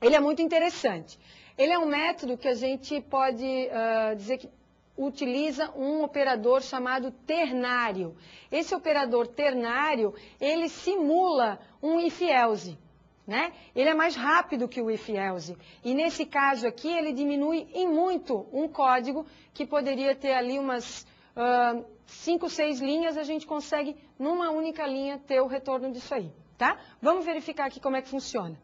ele é muito interessante. Ele é um método que a gente pode dizer que utiliza um operador chamado ternário. Esse operador ternário, ele simula um if-else, né? Ele é mais rápido que o if-else. E nesse caso aqui, ele diminui em muito um código que poderia ter ali umas 5, 6 linhas, a gente consegue, numa única linha, ter o retorno disso aí, tá? Vamos verificar aqui como é que funciona.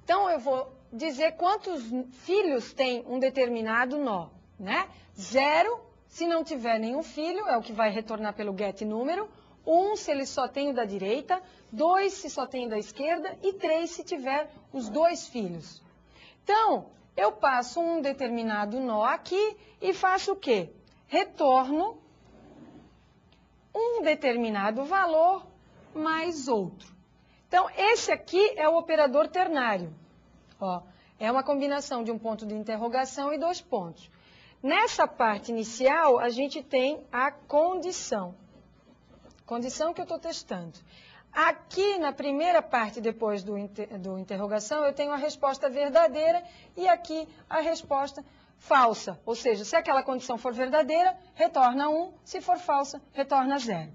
Então, eu vou dizer quantos filhos tem um determinado nó, né? 0, se não tiver nenhum filho, é o que vai retornar pelo getNúmero. 1, se ele só tem o da direita. 2, se só tem o da esquerda. E 3, se tiver os 2 filhos. Então, eu passo um determinado nó aqui e faço o quê? Retorno um determinado valor mais outro. Então, esse aqui é o operador ternário. Ó, é uma combinação de um ponto de interrogação e 2 pontos. Nessa parte inicial, a gente tem a condição. Condição que eu estou testando. Aqui, na primeira parte, depois do interrogação, eu tenho a resposta verdadeira e aqui a resposta falsa. Ou seja, se aquela condição for verdadeira, retorna 1. Se for falsa, retorna 0.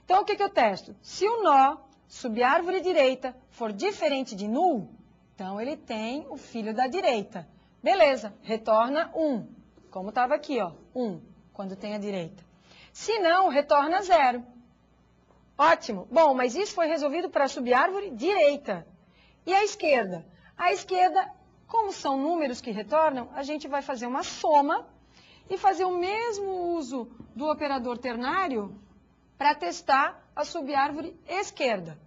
Então, o que eu testo? Se o nó subárvore direita for diferente de null, então ele tem o filho da direita. Beleza, retorna 1. Como estava aqui, ó, 1, quando tem a direita. Se não, retorna 0. Ótimo. Bom, mas isso foi resolvido para a subárvore direita. E a esquerda? A esquerda, como são números que retornam, a gente vai fazer uma soma e fazer o mesmo uso do operador ternário para testar a subárvore esquerda,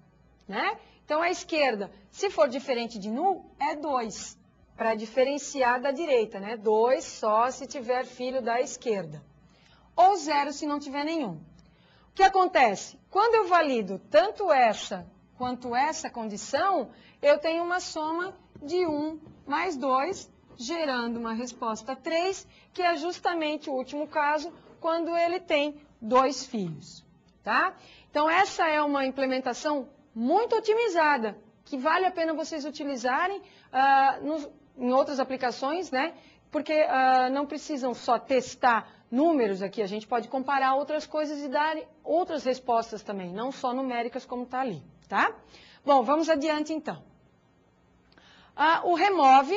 né? Então, a esquerda, se for diferente de null, é 2. Para diferenciar da direita, né? 2 só se tiver filho da esquerda. Ou 0 se não tiver nenhum. O que acontece? Quando eu valido tanto essa quanto essa condição, eu tenho uma soma de 1 mais 2, gerando uma resposta 3, que é justamente o último caso, quando ele tem 2 filhos. Tá? Então, essa é uma implementação muito otimizada, que vale a pena vocês utilizarem em outras aplicações, né? Porque não precisam só testar números aqui, a gente pode comparar outras coisas e dar outras respostas também, não só numéricas como está ali, tá? Bom, vamos adiante então. O remove,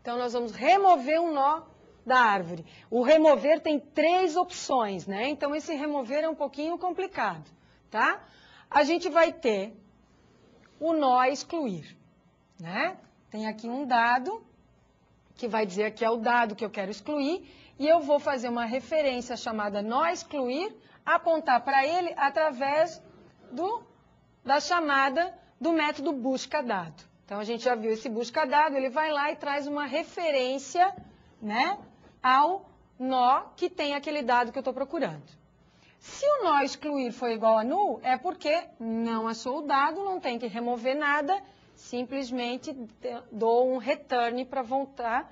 então nós vamos remover um nó da árvore. O remover tem 3 opções, né? Então esse remover é um pouquinho complicado, tá? A gente vai ter o nó excluir, né? Tem aqui um dado, que vai dizer que é o dado que eu quero excluir, e eu vou fazer uma referência chamada nó excluir, apontar para ele através da chamada do método busca dado. Então, a gente já viu esse busca dado, ele vai lá e traz uma referência, né, ao nó que tem aquele dado que eu estou procurando. Se o nó excluir for igual a null, é porque não achou o dado, não tem que remover nada, simplesmente dou um return para voltar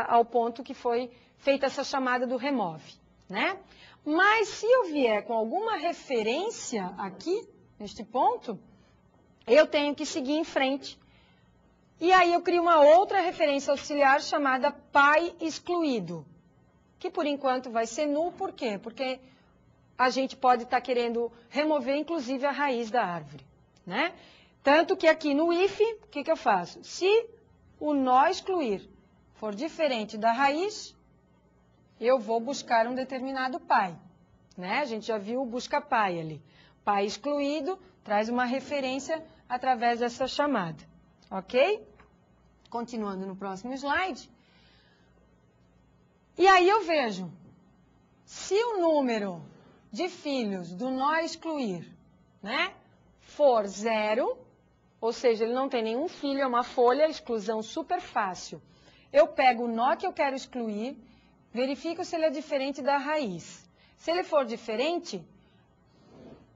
ao ponto que foi feita essa chamada do remove, né? Mas se eu vier com alguma referência aqui, neste ponto, eu tenho que seguir em frente. E aí eu crio uma outra referência auxiliar chamada pai excluído, que por enquanto vai ser null, por quê? Porque a gente pode estar querendo remover, inclusive, a raiz da árvore, né? Tanto que aqui no if, o que eu faço? Se o nó excluir for diferente da raiz, eu vou buscar um determinado pai, né? A gente já viu o busca pai ali. Pai excluído traz uma referência através dessa chamada, ok? Continuando no próximo slide. E aí eu vejo, se o número de filhos do nó excluir, né, for 0, ou seja, ele não tem nenhum filho, é uma folha, exclusão super fácil. Eu pego o nó que eu quero excluir, verifico se ele é diferente da raiz. Se ele for diferente,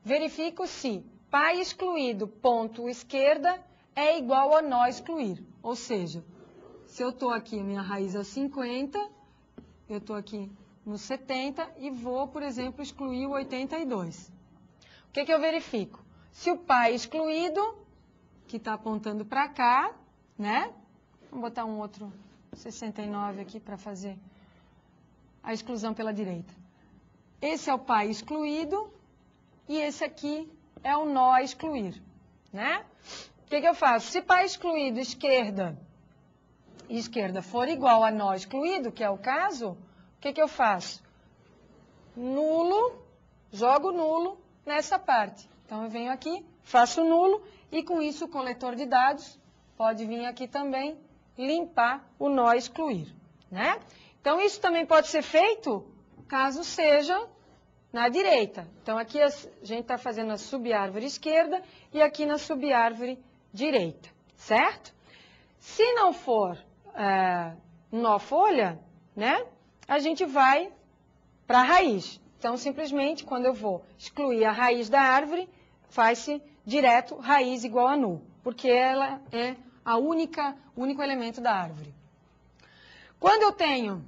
verifico se pai excluído ponto esquerda é igual a nó excluir. Ou seja, se eu estou aqui, minha raiz é 50, eu estou aqui no 70 e vou, por exemplo, excluir o 82. O que eu verifico? Se o pai excluído, que está apontando para cá, né? Vamos botar um outro 69 aqui para fazer a exclusão pela direita. Esse é o pai excluído e esse aqui é o nó a excluir, né? O que eu faço? Se pai excluído esquerda e esquerda for igual a nó excluído, que é o caso, o que eu faço? Nulo, jogo nulo nessa parte. Então eu venho aqui, faço nulo e com isso o coletor de dados pode vir aqui também limpar o nó excluir, né? Então isso também pode ser feito caso seja na direita. Então aqui a gente está fazendo a subárvore esquerda e aqui na subárvore direita, certo? Se não for nó folha, né, a gente vai para a raiz. Então simplesmente quando eu vou excluir a raiz da árvore, faz-se direto raiz igual a null, porque ela é o único elemento da árvore. Quando eu tenho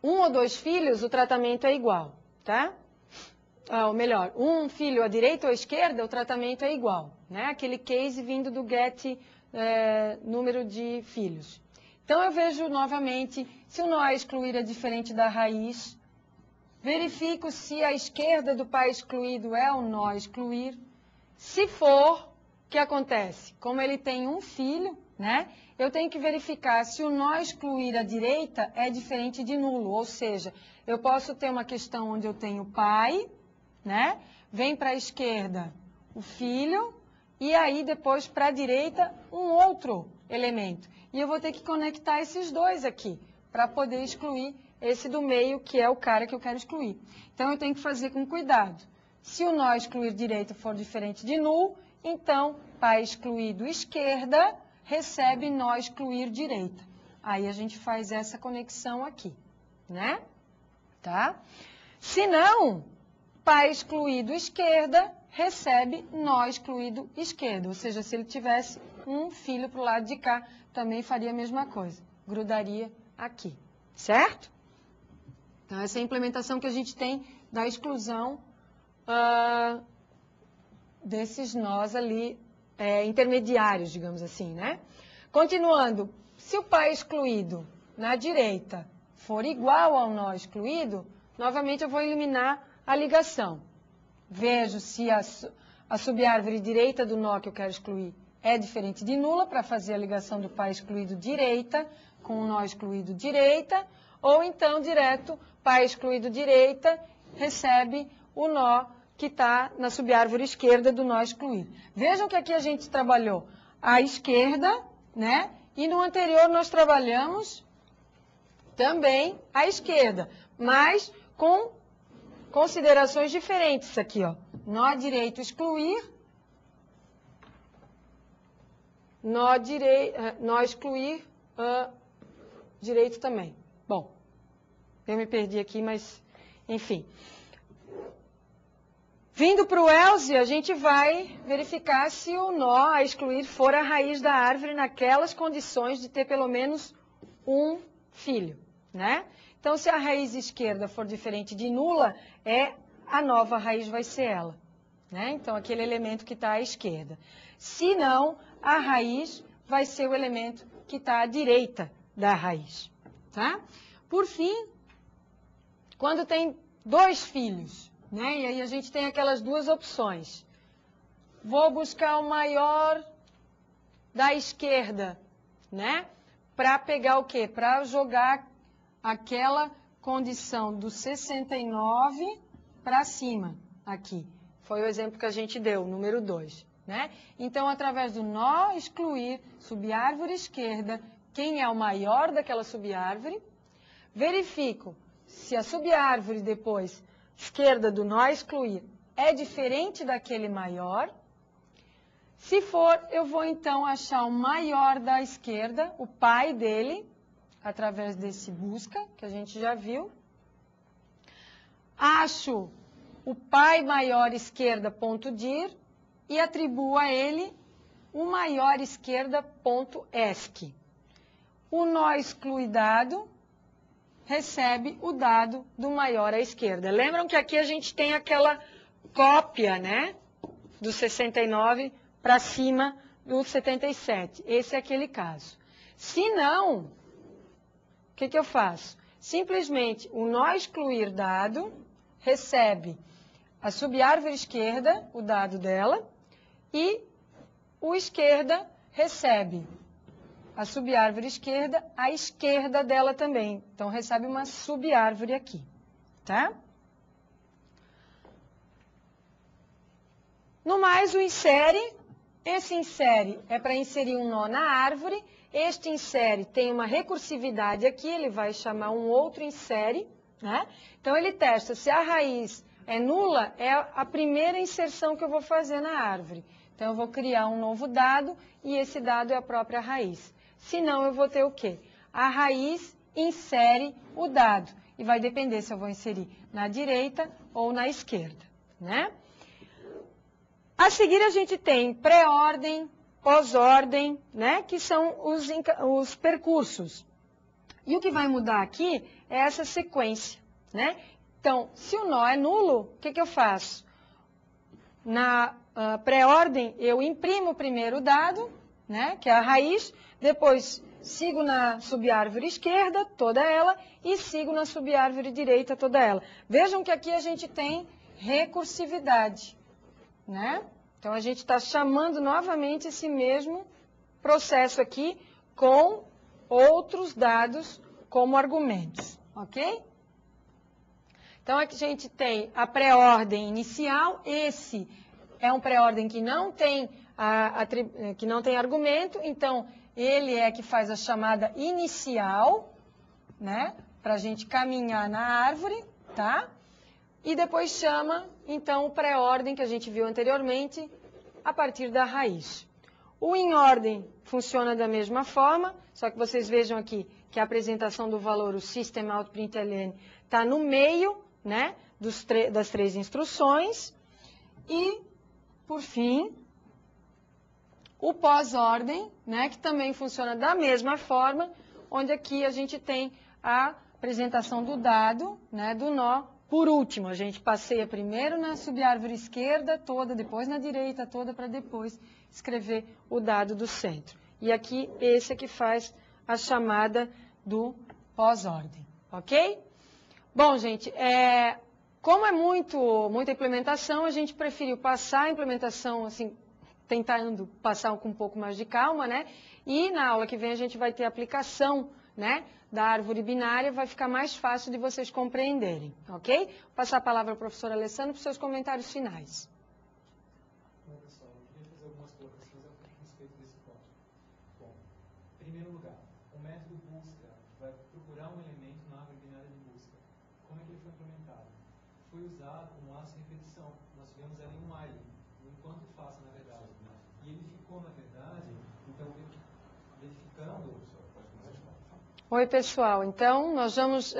1 ou 2 filhos, o tratamento é igual, tá? Ou melhor, um filho à direita ou à esquerda, o tratamento é igual, né? Aquele case vindo do get número de filhos. Então eu vejo novamente, se o nó a excluir é diferente da raiz, verifico se a esquerda do pai excluído é o nó a excluir. Se for, o que acontece? Como ele tem um filho, né? Eu tenho que verificar se o nó excluir à direita é diferente de nulo, ou seja, eu posso ter uma questão onde eu tenho pai, né? Vem para a esquerda o filho, e aí depois para a direita um outro elemento. E eu vou ter que conectar esses dois aqui, para poder excluir esse do meio, que é o cara que eu quero excluir. Então eu tenho que fazer com cuidado. Se o nó excluir direita for diferente de null, então pai excluído esquerda recebe nó excluir direita. Aí a gente faz essa conexão aqui, né? Tá? Se não, pai excluído esquerda recebe nó excluído esquerda. Ou seja, se ele tivesse um filho para o lado de cá, também faria a mesma coisa. Grudaria aqui, certo? Então, essa é a implementação que a gente tem da exclusão desses nós ali intermediários, digamos assim, né? Continuando, se o pai excluído na direita for igual ao nó excluído, novamente eu vou eliminar a ligação. Vejo se a subárvore direita do nó que eu quero excluir é diferente de nula, para fazer a ligação do pai excluído direita com o nó excluído direita, ou então direto, pai excluído direita recebe o nó que está na subárvore esquerda do nó excluído. Vejam que aqui a gente trabalhou a esquerda, né? E no anterior nós trabalhamos também a esquerda, mas com considerações diferentes aqui, ó. Nó direito excluir, nó excluir direito também. Bom, eu me perdi aqui, mas enfim. Vindo para o else, a gente vai verificar se o nó a excluir for a raiz da árvore naquelas condições de ter pelo menos um filho, né? Então, se a raiz esquerda for diferente de nula, a nova raiz vai ser ela, né? Então, aquele elemento que está à esquerda. Se não, a raiz vai ser o elemento que está à direita da raiz, tá? Por fim, quando tem 2 filhos, né? E aí a gente tem aquelas 2 opções. Vou buscar o maior da esquerda, né? Para pegar o quê? Para jogar aquela condição do 69 para cima, aqui. Foi o exemplo que a gente deu, número 2, né? Então, através do nó excluir, subárvore esquerda, quem é o maior daquela subárvore, verifico se a subárvore depois, esquerda do nó excluir, é diferente daquele maior. Se for, eu vou então achar o maior da esquerda, o pai dele, através desse busca, que a gente já viu. Acho o pai maior esquerda ponto dir e atribuo a ele o maior esquerda ponto esc. O nó exclui dado recebe o dado do maior à esquerda. Lembram que aqui a gente tem aquela cópia, né, do 69 para cima do 77. Esse é aquele caso. Se não, o que eu faço? Simplesmente o nó excluir dado recebe a subárvore esquerda, o dado dela, e o esquerda recebe a subárvore esquerda, a esquerda dela também. Então, recebe uma subárvore aqui, tá? No mais, o insere. Esse insere é para inserir um nó na árvore. Este insere tem uma recursividade aqui, ele vai chamar um outro insere, né? Então, ele testa se a raiz é nula, é a primeira inserção que eu vou fazer na árvore. Então, eu vou criar um novo dado e esse dado é a própria raiz. Senão, eu vou ter o quê? A raiz insere o dado. E vai depender se eu vou inserir na direita ou na esquerda, né? A seguir, a gente tem pré-ordem, pós-ordem, né? Que são os percursos. E o que vai mudar aqui é essa sequência, né? Então, se o nó é nulo, o que eu faço? Na pré-ordem, eu imprimo primeiro o dado, né? Que é a raiz, depois sigo na subárvore esquerda, toda ela, e sigo na subárvore direita, toda ela. Vejam que aqui a gente tem recursividade, né? Então, a gente está chamando novamente esse mesmo processo aqui com outros dados como argumentos, ok? Então, aqui a gente tem a pré-ordem inicial. Esse é um pré-ordem que não tem argumento, então ele é que faz a chamada inicial, né? Para a gente caminhar na árvore, tá? E depois chama, então, o pré-ordem que a gente viu anteriormente, a partir da raiz. O em ordem funciona da mesma forma, só que vocês vejam aqui que a apresentação do valor, o system out println, está no meio, né, das três instruções. E, por fim, o pós-ordem, né, que também funciona da mesma forma, onde aqui a gente tem a apresentação do dado, né, do nó. Por último, a gente passeia primeiro na subárvore esquerda toda, depois na direita toda, para depois escrever o dado do centro. E aqui, esse é que faz a chamada do pós-ordem, ok? Bom, gente, como é muita implementação, a gente preferiu passar a implementação, assim, tentando passar com um pouco mais de calma, né? E na aula que vem a gente vai ter a aplicação, né, da árvore binária, vai ficar mais fácil de vocês compreenderem, ok? Vou passar a palavra ao professor Alessandro para os seus comentários finais. Bom, pessoal, eu queria fazer algumas colocações a respeito desse ponto. Bom, em primeiro lugar, o método busca vai procurar um elemento na árvore binária de busca. Como é que ele foi implementado? Foi usado um laço de repetição. Nós tivemos ali um while, um enquanto faça, na verdade. E ele ficou, na verdade, então, verificando... Oi, pessoal. Então, nós vamos...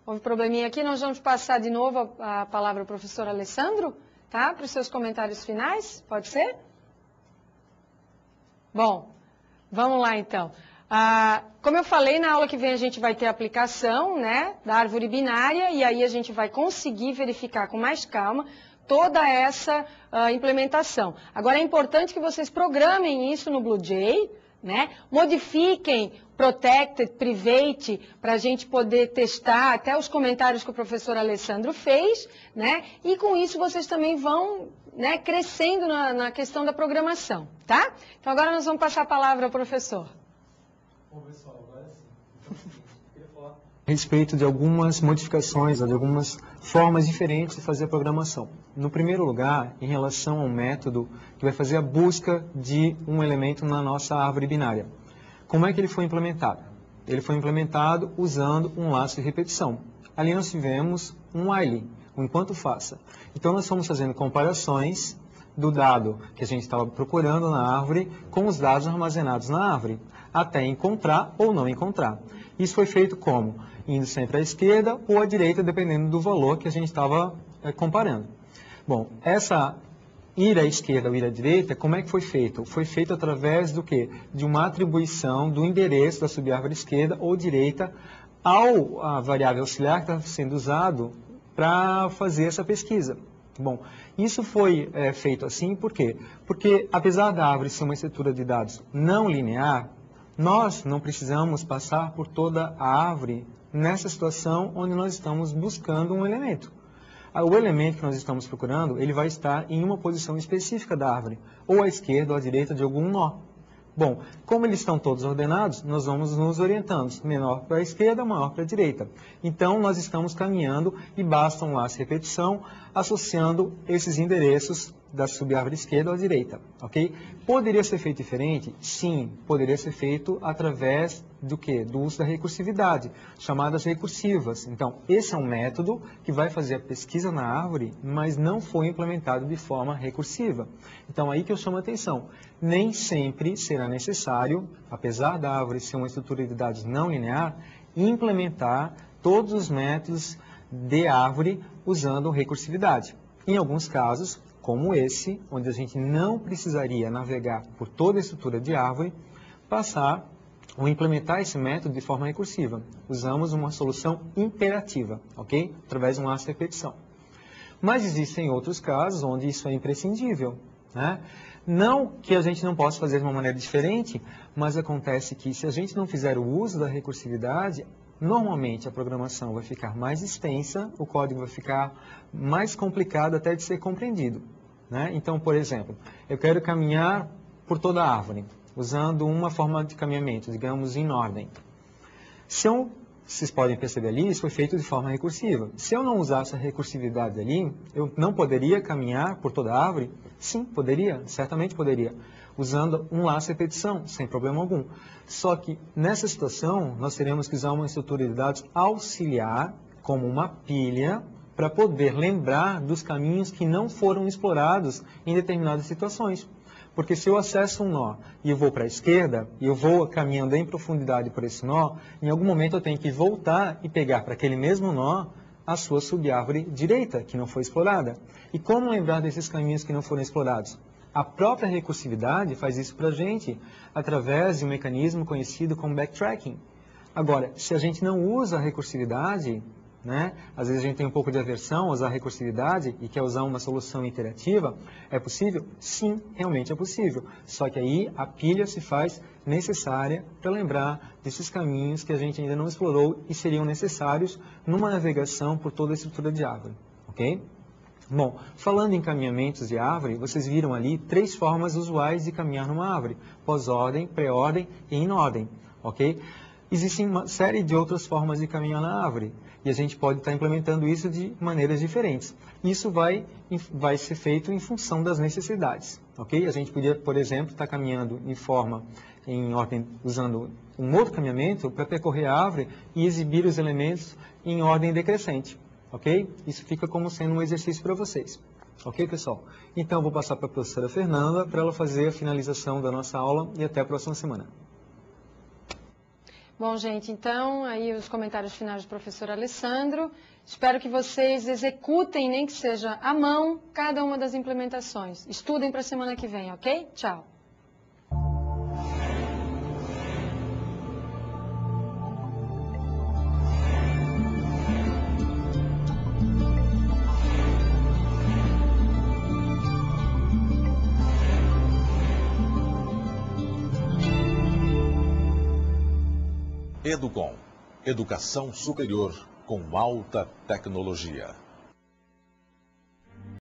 houve probleminha aqui, nós vamos passar de novo a palavra ao professor Alessandro, tá? Para os seus comentários finais, pode ser? Bom, vamos lá então. Como eu falei, na aula que vem a gente vai ter a aplicação, né, da árvore binária, e aí a gente vai conseguir verificar com mais calma toda essa implementação. Agora, é importante que vocês programem isso no BlueJ, né? Modifiquem Protected, Private, para a gente poder testar até os comentários que o professor Alessandro fez, né? E com isso vocês também vão, né, crescendo na questão da programação, tá? Então agora nós vamos passar a palavra ao professor. Bom, pessoal, agora sim. Então, eu queria falar a respeito de algumas modificações, de algumas formas diferentes de fazer a programação. No primeiro lugar, em relação ao método que vai fazer a busca de um elemento na nossa árvore binária. Como é que ele foi implementado? Ele foi implementado usando um laço de repetição. Ali nós tivemos um while, um enquanto faça. Então nós fomos fazendo comparações do dado que a gente estava procurando na árvore com os dados armazenados na árvore, até encontrar ou não encontrar. Isso foi feito como? Indo sempre à esquerda ou à direita, dependendo do valor que a gente estava comparando. Bom, essa ir à esquerda ou ir à direita, como é que foi feito? Foi feito através do quê? De uma atribuição do endereço da subárvore esquerda ou direita à variável auxiliar que está sendo usado para fazer essa pesquisa. Bom, isso foi feito assim por quê? Porque apesar da árvore ser uma estrutura de dados não linear, nós não precisamos passar por toda a árvore nessa situação onde nós estamos buscando um elemento. O elemento que nós estamos procurando, ele vai estar em uma posição específica da árvore, ou à esquerda ou à direita de algum nó. Bom, como eles estão todos ordenados, nós vamos nos orientando, menor para a esquerda, maior para a direita. Então, nós estamos caminhando e basta um laço de repetição associando esses endereços da subárvore esquerda à direita, ok? Poderia ser feito diferente? Sim, poderia ser feito através do quê? Do uso da recursividade, chamadas recursivas. Então, esse é um método que vai fazer a pesquisa na árvore, mas não foi implementado de forma recursiva. Então, aí que eu chamo a atenção. Nem sempre será necessário, apesar da árvore ser uma estrutura de dados não linear, implementar todos os métodos de árvore usando recursividade. Em alguns casos, como esse, onde a gente não precisaria navegar por toda a estrutura de árvore, passar ou implementar esse método de forma recursiva. Usamos uma solução imperativa, ok? Através de um laço de repetição. Mas existem outros casos onde isso é imprescindível, né? Não que a gente não possa fazer de uma maneira diferente, mas acontece que se a gente não fizer o uso da recursividade, normalmente a programação vai ficar mais extensa, o código vai ficar mais complicado até de ser compreendido, né? Então, por exemplo, eu quero caminhar por toda a árvore, usando uma forma de caminhamento, digamos, em ordem. Vocês podem perceber ali, isso foi feito de forma recursiva. Se eu não usasse a recursividade ali, eu não poderia caminhar por toda a árvore? Sim, poderia, certamente poderia, usando um laço de repetição, sem problema algum. Só que, nessa situação, nós teremos que usar uma estrutura de dados auxiliar, como uma pilha, para poder lembrar dos caminhos que não foram explorados em determinadas situações. Porque se eu acesso um nó e eu vou para a esquerda, e eu vou caminhando em profundidade por esse nó, em algum momento eu tenho que voltar e pegar para aquele mesmo nó a sua subárvore direita, que não foi explorada. E como lembrar desses caminhos que não foram explorados? A própria recursividade faz isso para a gente, através de um mecanismo conhecido como backtracking. Agora, se a gente não usa a recursividade, né? Às vezes a gente tem um pouco de aversão a usar a recursividade e quer usar uma solução iterativa. É possível? Sim, realmente é possível. Só que aí a pilha se faz necessária para lembrar desses caminhos que a gente ainda não explorou e seriam necessários numa navegação por toda a estrutura de árvore. Ok? Bom, falando em caminhamentos de árvore, vocês viram ali 3 formas usuais de caminhar numa árvore: pós-ordem, pré-ordem e em ordem. Ok? Existem uma série de outras formas de caminhar na árvore. E a gente pode estar implementando isso de maneiras diferentes. Isso vai ser feito em função das necessidades. Ok? A gente podia, por exemplo, estar caminhando em ordem, usando um outro caminhamento para percorrer a árvore e exibir os elementos em ordem decrescente. Ok? Isso fica como sendo um exercício para vocês. Ok, pessoal? Então, eu vou passar para a professora Fernanda para ela fazer a finalização da nossa aula e até a próxima semana. Bom, gente, então, aí os comentários finais do professor Alessandro. Espero que vocês executem, nem que seja à mão, cada uma das implementações. Estudem para a semana que vem, ok? Tchau. Educom, educação superior com alta tecnologia.